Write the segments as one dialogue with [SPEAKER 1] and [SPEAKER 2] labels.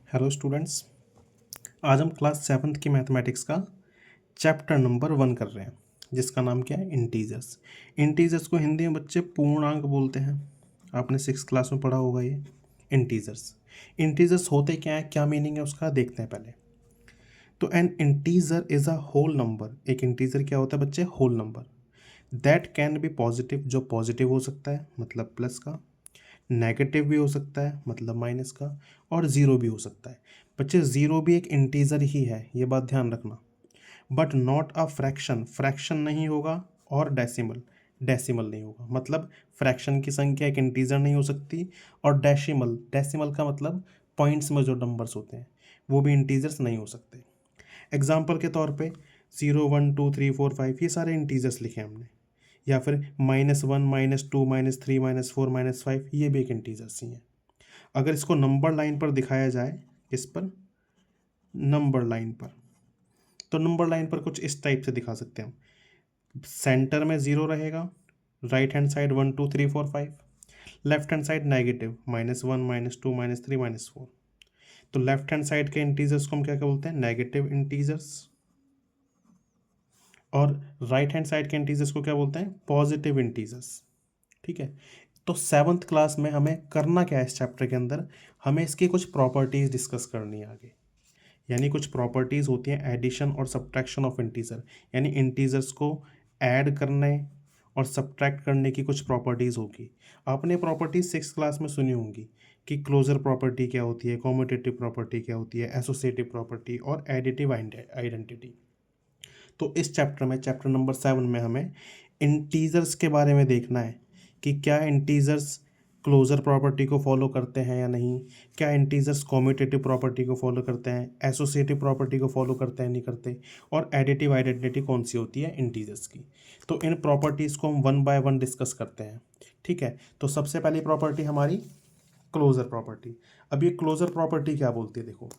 [SPEAKER 1] Hello students. आज हम class seventh की मैथमेटिक्स का चैप्टर नंबर 1 कर रहे हैं, जिसका नाम क्या है? इंटीजर्स। इंटीजर्स को हिंदी में बच्चे पूर्णांक बोलते हैं। आपने 6th क्लास में पढ़ा होगा ये इंटीजर्स। इंटीजर्स होते क्या है, क्या मीनिंग है उसका, देखते हैं पहले। तो an integer is a whole number. एक इंटीजर क्या होता है बच्चे? Whole number. That can be positive, जो पॉजिटिव हो सकता है मतलब प्लस का, नेगेटिव भी हो सकता है मतलब माइनस का, और ज़ीरो भी हो सकता है। बच्चे ज़ीरो भी एक इंटीजर ही है, ये बात ध्यान रखना। But not a fraction, fraction नहीं होगा, और डेसिमल, डेसिमल नहीं होगा। मतलब फ्रैक्शन की संख्या एक इंटीजर नहीं हो सकती, और डेसिमल, डेसिमल का मतलब पॉइंट्स में जो नंबर्स होते हैं वो भी इंटीजर्स नहीं हो सकते। एग्जाम्पल के तौर पे 0 1 2 3 4 5 ये सारे इंटीजर्स लिखे हमने, या फिर -1 -2 -3 -4 -5 ये भी एक इंटीजर्स ही हैं। अगर इसको नंबर लाइन पर दिखाया जाए, किस पर? नंबर लाइन पर। तो नंबर लाइन पर कुछ इस टाइप से दिखा सकते हैं हम। सेंटर में 0 रहेगा, right hand side 1 2 3 4 5, left hand side negative -1 -2 -3 -4। तो लेफ्ट हैंड साइड के इंटीजर्स को हम क्या क्या बोलते हैं? Negative integers. और राइट हैंड साइड के इंटीजर्स को क्या बोलते हैं? Positive integers. ठीक है। तो 7th क्लास में हमें करना क्या है इस चैप्टर के अंदर? हमें इसकी कुछ प्रॉपर्टीज डिस्कस करनी है आगे। यानी कुछ प्रॉपर्टीज होती हैं एडिशन और सब्ट्रैक्शन ऑफ इंटीजर, यानी इंटीजर्स को ऐड करने और सब्ट्रैक्ट करने की कुछ प्रॉपर्टीज होगी। आपने प्रॉपर्टीज 6th क्लास में सुनी होंगी कि क्लोजर प्रॉपर्टी क्या होती है, कॉम्यूटेटिव प्रॉपर्टी क्या होती है, एसोसिएटिव प्रॉपर्टी और एडिटिव आइडेंटिटी। तो इस चैप्टर में, चैप्टर नंबर 7 में हमें इंटीजर्स के बारे में देखना है कि क्या इंटीजर्स क्लोजर प्रॉपर्टी को फॉलो करते हैं या नहीं, क्या इंटीजर्स कॉम्यूटेटिव प्रॉपर्टी को फॉलो करते हैं, एसोसिएटिव प्रॉपर्टी को फॉलो करते हैं नहीं करते, और एडिटिव आइडेंटिटी कौन सी होती है इंटीजर्स की। तो इन प्रॉपर्टीज़ को हम 1 बाय 1 डिस्कस करते हैं। ठीक है। तो सबसे पहली प्रॉपर्टी हमारी क्लोजर प्रॉपर्टी। अब ये क्लोजर प्रॉपर्टी क्या बोलती है? देखो,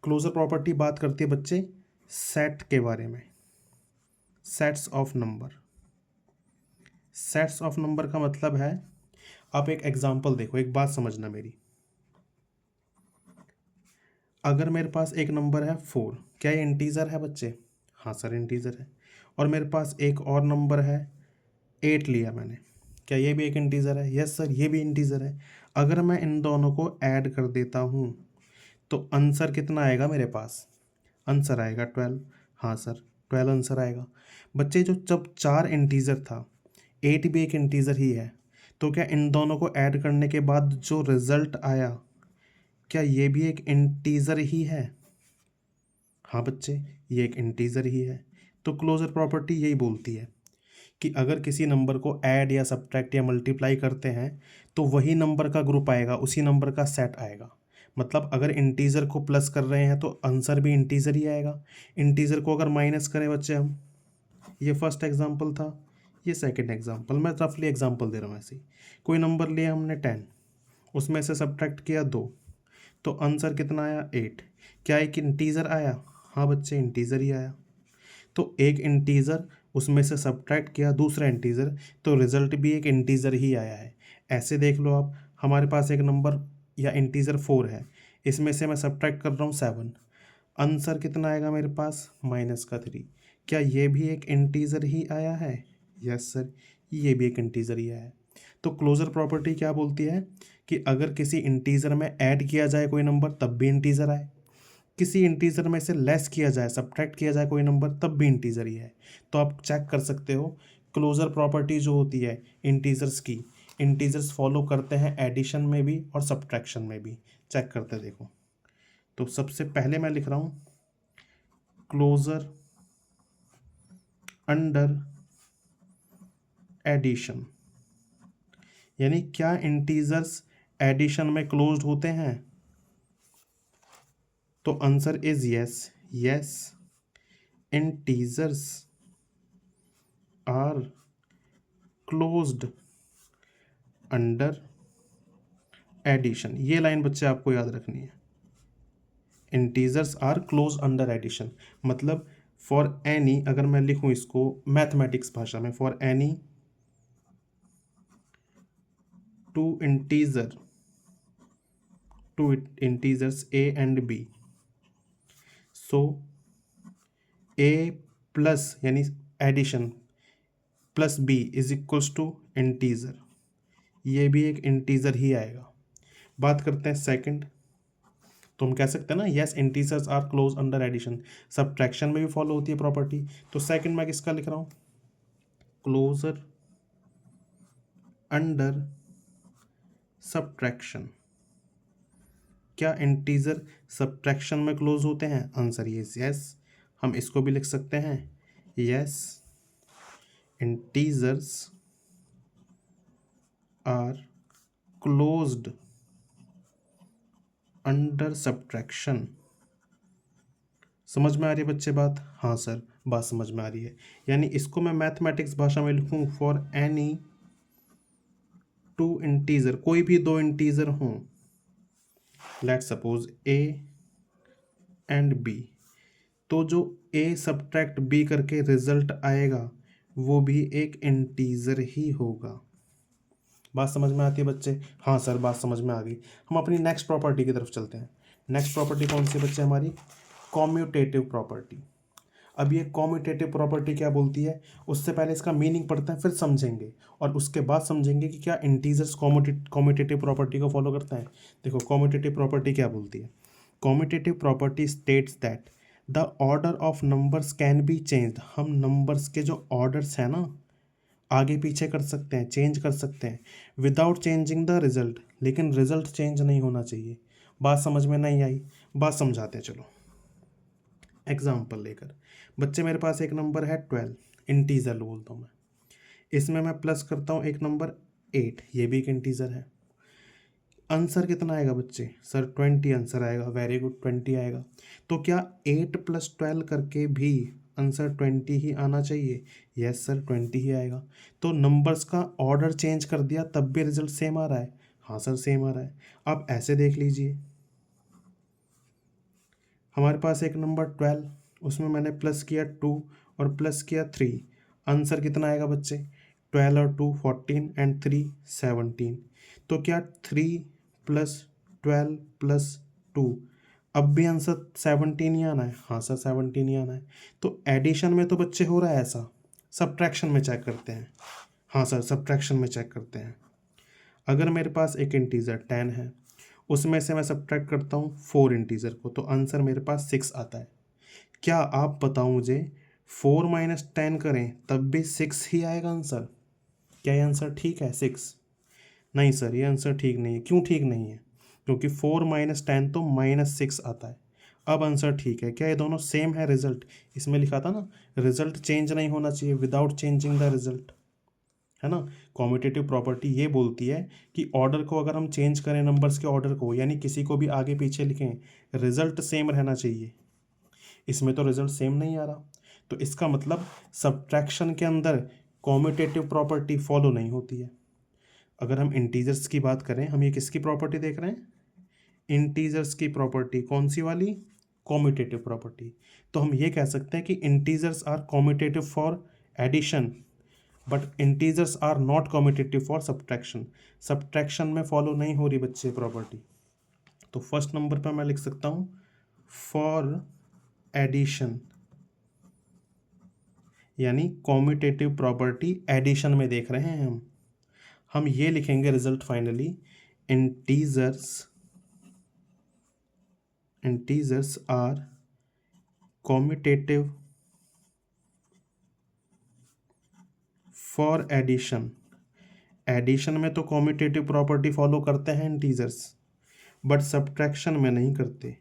[SPEAKER 1] क्लोजर प्रॉपर्टी बात करती है बच्चे सेट के बारे में, sets of number. Sets of number का मतलब है, आप एक एग्जांपल देखो, एक बात समझना मेरी। अगर मेरे पास एक नंबर है 4, क्या ये इंटीजर है बच्चे? हाँ सर इंटीजर है। और मेरे पास एक और नंबर है 8 लिया मैंने, क्या ये भी एक इंटीजर है? यस सर ये भी इंटीजर है। अगर मैं इन दोनों को ऐड कर देता हूँ तो आंसर कितना आएगा मेरे पास? आंसर आएगा 12। हाँ सर 12 आंसर आएगा। बच्चे जो जब 4 इंटीजर था, 8 भी एक इंटीजर ही है, तो क्या इन दोनों को ऐड करने के बाद जो रिजल्ट आया, क्या ये भी एक इंटीजर ही है? हाँ बच्चे ये एक इंटीजर ही है। तो क्लोजर प्रॉपर्टी यही बोलती है कि अगर किसी नंबर को ऐड या सब्ट्रैक्ट या मल्टीप्लाई करते हैं तो वही नंबर का ग्रुप आएगा, उसी नंबर का सेट आएगा। मतलब अगर इंटीजर को प्लस कर रहे हैं तो आंसर भी इंटीजर ही आएगा। इंटीजर को अगर माइनस करें बच्चे हम, ये फर्स्ट एग्जांपल था, ये सेकंड एग्जांपल, मैं रफली एग्जांपल दे रहा हूँ ऐसे ही। कोई नंबर लिया हमने 10, उसमें से सब्ट्रैक्ट किया 2, तो आंसर कितना आया 8। क्या एक इंटीजर आया? हाँ बच्चे इंटीजर ही आया। तो एक इंटीजर, उसमें से सब्ट्रैक्ट किया दूसरा इंटीजर, तो रिजल्ट भी एक इंटीजर ही आया है। ऐसे देख लो आप, हमारे पास एक नंबर या इंटीजर 4 है, इसमें से मैं सब्ट्रैक्ट कर रहा हूँ 7, आंसर कितना आएगा मेरे पास? -3। क्या ये भी एक इंटीजर ही आया है? यस सर ये भी एक इंटीजर ही आया है। तो क्लोजर प्रॉपर्टी क्या बोलती है कि अगर किसी इंटीजर में ऐड किया जाए कोई नंबर तब भी इंटीजर आए, किसी इंटीजर में से लेस किया जाए, सब्ट्रैक्ट किया जाए कोई नंबर, तब भी इंटीजर ही है। तो आप चेक कर सकते हो क्लोजर प्रॉपर्टी जो होती है इंटीजर्स की, इंटीजर्स फॉलो करते हैं एडिशन में भी और सब्ट्रैक्शन में भी। चेक करते देखो। तो सबसे पहले मैं लिख रहा हूँ क्लोजर अंडर एडिशन, यानी क्या इंटीजर्स एडिशन में क्लोज्ड होते हैं? तो answer is yes. Yes integers are closed under addition. ये लाइन बच्चे आपको याद रखनी है, integers are close under addition. मतलब फॉर एनी, अगर मैं लिखूं इसको मैथमेटिक्स भाषा में, for any two integer two integers a and b, so a plus यानी addition plus b is equals to integer, ये भी एक इंटीजर ही आएगा। बात करते हैं सेकंड, तो हम कह सकते हैं ना yes integers are close under addition, subtraction में भी फॉलो होती है प्रॉपर्टी। तो सेकंड मैं किसका लिख रहा हूँ, क्लोजर अंडर सब्ट्रैक्शन। क्या इंटीजर सब्ट्रैक्शन में क्लोज होते हैं, आंसर इज यस। हम इसको भी लिख सकते हैं yes integers are closed under subtraction. समझ में आ रही है बच्चे बात, हाँ सर बात समझ में आ रही है। यानी इसको मैं मैथमेटिक्स भाषा में लिखूं, फॉर एनी टू इंटीजर, कोई भी दो इंटीजर हों, let suppose a and b, तो जो a सब्ट्रैक्ट b करके रिजल्ट आएगा वो भी एक इंटीजर ही होगा। बात समझ में आती है बच्चे, हाँ सर बात समझ में आ गई। हम अपनी नेक्स्ट प्रॉपर्टी की तरफ चलते हैं। नेक्स्ट प्रॉपर्टी कौन सी बच्चे, हमारी कॉम्यूटेटिव प्रॉपर्टी। अब ये कॉम्यूटेटिव प्रॉपर्टी क्या बोलती है, उससे पहले इसका मीनिंग पढ़ते हैं फिर समझेंगे, और उसके बाद समझेंगे कि क्या इंटीजर्स कॉम्यूटेटिव प्रॉपर्टी को फॉलो करते हैं। देखो कॉम्यूटेटिव प्रॉपर्टी क्या बोलती है, commutative property states that the order of numbers can be changed. हम नंबर्स के जो ऑर्डर्स हैं ना आगे पीछे कर सकते हैं, चेंज कर सकते हैं, विदाउट चेंजिंग द रिजल्ट, लेकिन रिजल्ट चेंज नहीं होना चाहिए। बात समझ में नहीं आई, बात समझाते हैं चलो एग्जाम्पल लेकर। बच्चे मेरे पास एक नंबर है 12, इंटीजर बोलता हूँ मैं, इसमें मैं प्लस करता हूँ एक नंबर 8, ये भी एक इंटीजर है। आंसर कितना आएगा बच्चे, सर 20 आंसर आएगा, वेरी गुड 20 आएगा। तो क्या 8 + 12 करके भी आंसर 20 ही आना चाहिए, यस सर 20 ही आएगा। तो नंबर्स का ऑर्डर चेंज कर दिया तब भी रिजल्ट सेम आ रहा है, हाँ सर सेम आ रहा है। आप ऐसे देख लीजिए, हमारे पास एक नंबर 12, उसमें मैंने प्लस किया 2 और प्लस किया 3, आंसर कितना आएगा बच्चे, 12 और 2 14 एंड 3 17। तो क्या 3 + 12 + 2, अब भी आंसर 17 ही आना है, हाँ सर 17 ही आना है। तो एडिशन में तो बच्चे हो रहा है ऐसा, सब्ट्रैक्शन में चेक करते हैं, हाँ सर सब्ट्रैक्शन में चेक करते हैं। अगर मेरे पास एक इंटीजर 10 है, उसमें से मैं सब्ट्रैक्ट करता हूँ 4 इंटीजर को, तो आंसर मेरे पास 6 आता है। क्या आप बताओ मुझे 4 - 10 करें तब भी 6 ही आएगा आंसर, क्या ये आंसर ठीक है 6? नहीं सर ये आंसर ठीक नहीं है। क्यों ठीक नहीं है, क्योंकि 4 - 10 तो -6 आता है। अब आंसर ठीक है, क्या ये दोनों सेम है रिजल्ट, इसमें लिखा था ना रिजल्ट चेंज नहीं होना चाहिए विदाउट चेंजिंग द रिजल्ट, है ना। कॉम्यूटेटिव प्रॉपर्टी ये बोलती है कि ऑर्डर को अगर हम चेंज करें, नंबर्स के ऑर्डर को, यानी किसी को भी आगे पीछे लिखें, रिजल्ट सेम रहना चाहिए। इसमें तो रिजल्ट सेम नहीं आ रहा, तो इसका मतलब सब्ट्रैक्शन के अंदर कॉम्यूटेटिव प्रॉपर्टी फॉलो नहीं होती है। अगर हम इंटीजर्स की बात करें, हम ये किसकी प्रॉपर्टी देख रहे हैं, इंटीजर्स की प्रॉपर्टी, कौन सी वाली, कॉम्यूटेटिव प्रॉपर्टी। तो हम ये कह सकते हैं कि integers are commutative for addition but integers are not commutative for subtraction. Subtraction में फॉलो नहीं हो रही बच्चे प्रॉपर्टी। तो फर्स्ट नंबर पर मैं लिख सकता हूँ फॉर एडिशन, यानी कॉम्यूटेटिव प्रॉपर्टी एडिशन में देख रहे हैं हम ये लिखेंगे result finally, integers are commutative for addition. Addition में तो कॉम्यूटेटिव प्रॉपर्टी फॉलो करते हैं इंटीजर्स, बट सब्ट्रैक्शन में नहीं करते।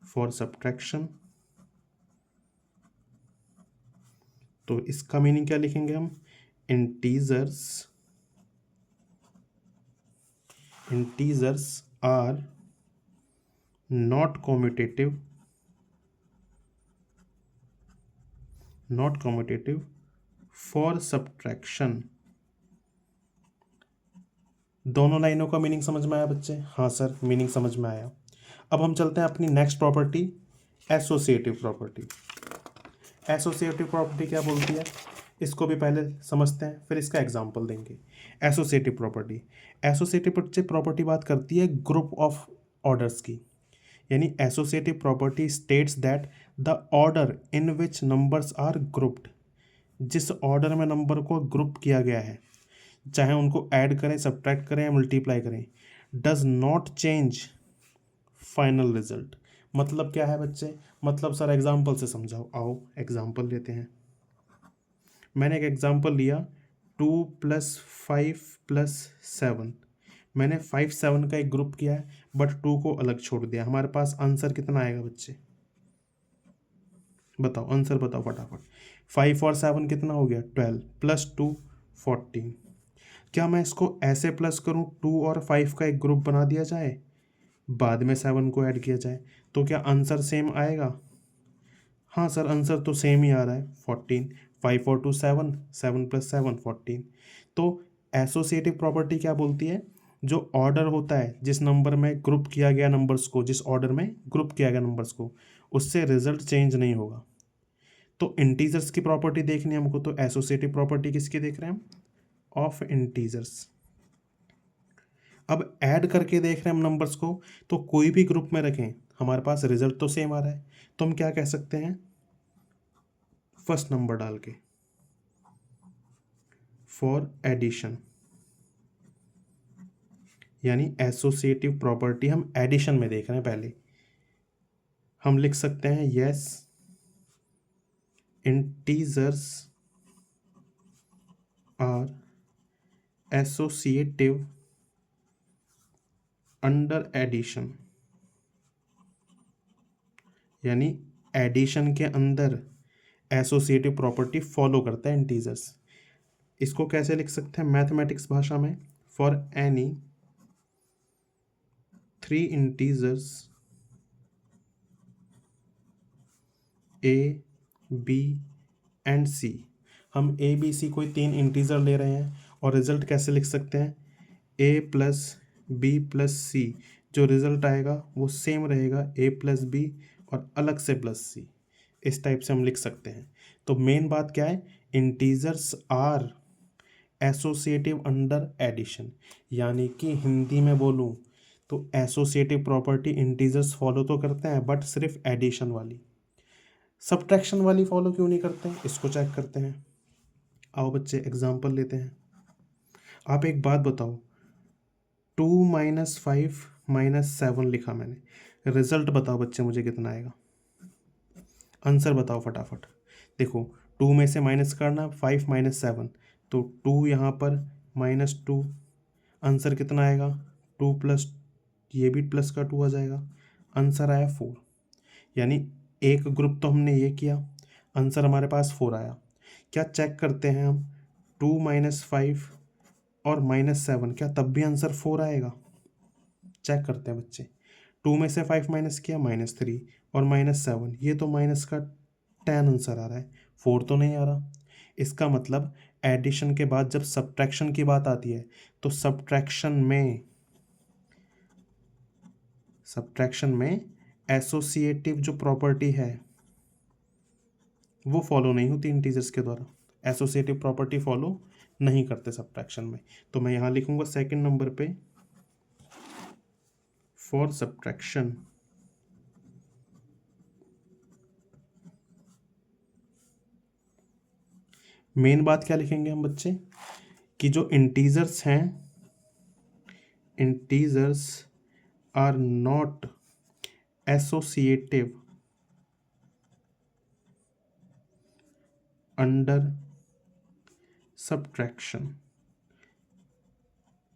[SPEAKER 1] फॉर सब्ट्रैक्शन, तो इसका मीनिंग क्या लिखेंगे हम, integers are not commutative for subtraction. दोनों लाइनों का मीनिंग समझ में आया बच्चे, हाँ सर मीनिंग समझ में आया। अब हम चलते हैं अपनी next property, associative property. Associative property क्या बोलती है, इसको भी पहले समझते हैं, फिर इसका एग्जाम्पल देंगे। एसोसिएटिव प्रॉपर्टी, एसोसिएटिव प्रॉपर्टी बात करती है ग्रुप ऑफ ऑर्डर्स की, यानी associative property states that the order in which numbers are grouped, जिस ऑर्डर में नंबर को ग्रुप किया गया है, चाहे उनको ऐड करें, सब्ट्रैक्ट करें या मल्टीप्लाई करें, does not change final result. मतलब क्या है बच्चे, मतलब सर एग्जाम्पल से समझाओ। आओ एग्जाम्पल लेते हैं। मैंने एक एग्जाम्पल लिया 2+5+7, मैंने 5 7 का एक ग्रुप किया है बट 2 को अलग छोड़ दिया। हमारे पास आंसर कितना आएगा बच्चे, बताओ आंसर बताओ फटाफट। 5 और 7 कितना हो गया 12 +2 14। क्या मैं इसको ऐसे प्लस करूं 2 और 5 का एक ग्रुप बना दिया जाए, बाद में 7 को ऐड किया जाए, तो क्या आंसर सेम आएगा? हाँ सर आंसर तो सेम ही आ रहा है 14। 5 और 2 7, 7 + 7 14। तो एसोसिएटिव प्रॉपर्टी क्या बोलती है, जो ऑर्डर होता है जिस नंबर में ग्रुप किया गया नंबर्स को, जिस ऑर्डर में ग्रुप किया गया नंबर्स को, उससे रिजल्ट चेंज नहीं होगा। तो इंटीजर्स की प्रॉपर्टी देखनी है हमको, तो एसोसिएटिव प्रॉपर्टी किसकी देख रहे हैं हम, ऑफ इंटीजर्स। अब ऐड करके देख रहे हैं हम नंबर्स को, तो कोई भी ग्रुप में रखें हमारे पास रिजल्ट तो सेम आ रहा है, तो हम क्या कह सकते हैं, फर्स्ट नंबर डाल के फॉर एडिशन, यानी एसोसिएटिव प्रॉपर्टी हम एडिशन में देख रहे हैं। पहले हम लिख सकते हैं yes integers are associative under addition, यानी एडिशन के अंदर एसोसिएटिव प्रॉपर्टी फॉलो करता है इंटीजर्स। इसको कैसे लिख सकते हैं मैथमेटिक्स भाषा में, for any 3 integers A B and C. हम ए बी सी कोई 3 इंटीजर ले रहे हैं और रिजल्ट कैसे लिख सकते हैं, ए प्लस बी प्लस सी, जो रिजल्ट आएगा वो सेम रहेगा ए प्लस बी और अलग से प्लस सी, इस टाइप से हम लिख सकते हैं। तो मेन बात क्या है, integers are associative under addition, यानी कि हिंदी में बोलूं तो एसोसिएटिव प्रॉपर्टी इंटीजर्स फॉलो तो करते हैं बट सिर्फ एडिशन वाली, सब्ट्रैक्शन वाली फॉलो क्यों नहीं करते हैं, इसको चेक करते हैं। आओ बच्चे एग्जांपल लेते हैं। आप एक बात बताओ, 2 - 5 - 7 लिखा मैंने, रिजल्ट बताओ बच्चे मुझे कितना आएगा, आंसर बताओ फटाफट। देखो 2 में से माइनस करना, 5 - 7, तो 2 यहाँ पर -2, आंसर कितना आएगा 2 प्लस, ये भी प्लस का 2 आ जाएगा, आंसर आया 4। यानी एक ग्रुप तो हमने ये किया, आंसर हमारे पास 4 आया। क्या चेक करते हैं हम, 2 - 5 और -7, क्या तब भी आंसर 4 आएगा? चेक करते हैं बच्चे। 2 में से 5 माइनस किया -3 और -7, ये तो माइनस का 10 आंसर आ रहा है, 4 तो नहीं आ रहा। इसका मतलब एडिशन के बाद जब सब्ट्रैक्शन की बात आती है तो सब्ट्रैक्शन में एसोसिएटिव जो प्रॉपर्टी है वो फॉलो नहीं होती इंटीजर्स के द्वारा, एसोसिएटिव प्रॉपर्टी फॉलो नहीं करते सब्ट्रैक्शन में। तो मैं यहाँ लिखूंगा सेकंड नंबर पे फॉर सब्ट्रैक्शन, मेन बात क्या लिखेंगे हम बच्चे, कि जो इंटीजर्स हैं, integers are not associative under subtraction,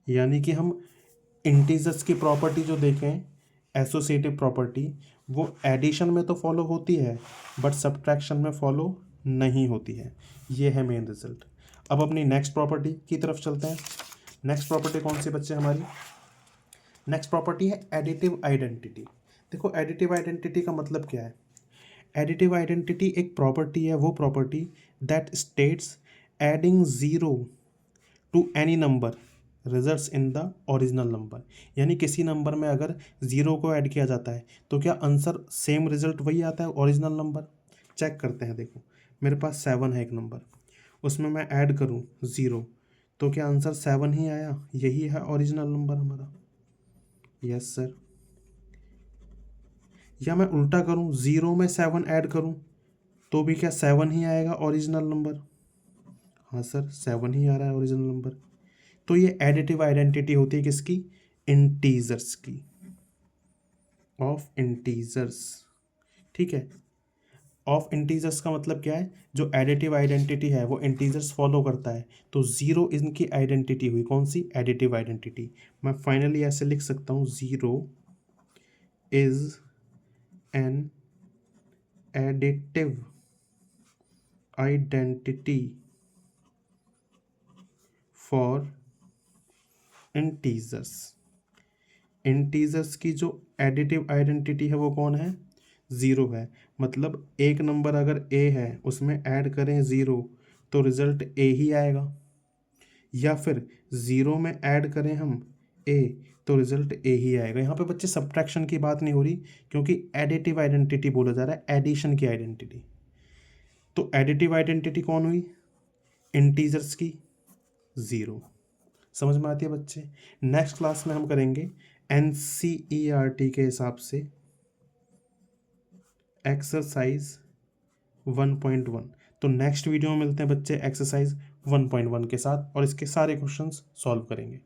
[SPEAKER 1] यानी कि हम इंटीजर्स की प्रॉपर्टी जो देखें एसोसिएटिव प्रॉपर्टी, वो एडिशन में तो फॉलो होती है बट सब्ट्रैक्शन में फॉलो नहीं होती है। ये है मेन रिजल्ट। अब अपनी नेक्स्ट प्रॉपर्टी की तरफ चलते हैं। नेक्स्ट प्रॉपर्टी कौन सी बच्चे हमारी, नेक्स्ट प्रॉपर्टी है एडिटिव आइडेंटिटी। देखो एडिटिव आइडेंटिटी का मतलब क्या है, एडिटिव आइडेंटिटी एक प्रॉपर्टी है, वो property that states adding 0 to any number results in the original number, यानी किसी नंबर में अगर 0 को ऐड किया जाता है तो क्या आंसर सेम रिजल्ट वही आता है ओरिजिनल नंबर। चेक करते हैं, देखो मेरे पास 7 है एक नंबर, उसमें मैं ऐड करूँ 0, तो क्या आंसर 7 ही आया? यही है ओरिजिनल नंबर हमारा। Yes sir. या मैं उल्टा करूँ, 0 में 7 ऐड करूँ तो भी क्या 7 ही आएगा ओरिजिनल नंबर? हाँ सर, 7 ही आ रहा है ओरिजिनल नंबर। तो ये एडिटिव आइडेंटिटी होती है किसकी? इंटीजर्स की, ऑफ इंटीजर्स। ठीक है, ऑफ इंटीजर्स का मतलब क्या है? जो एडिटिव आइडेंटिटी है वो इंटीजर्स फॉलो करता है, तो 0 इनकी आइडेंटिटी हुई। कौन सी? Additive identity. मैं फाइनली ऐसे लिख सकता हूँ, 0 is an additive identity for integers. Integers की जो एडिटिव आइडेंटिटी है वो कौन है? 0 है। मतलब एक नंबर अगर ए है उसमें ऐड करें 0 तो रिजल्ट ए ही आएगा, या फिर 0 में ऐड करें हम ए तो रिजल्ट ए ही आएगा। यहाँ पे बच्चे सब्ट्रैक्शन की बात नहीं हो रही, क्योंकि एडिटिव आइडेंटिटी बोला जा रहा है, एडिशन की आइडेंटिटी। तो एडिटिव आइडेंटिटी कौन हुई? इंटीजर्स की, 0। समझ में आती है बच्चे? नेक्स्ट क्लास में हम करेंगे NCERT के हिसाब से एक्सरसाइज 1.1। तो नेक्स्ट वीडियो में मिलते हैं बच्चे एक्सरसाइज 1.1 के साथ, और इसके सारे क्वेश्चंस सॉल्व करेंगे।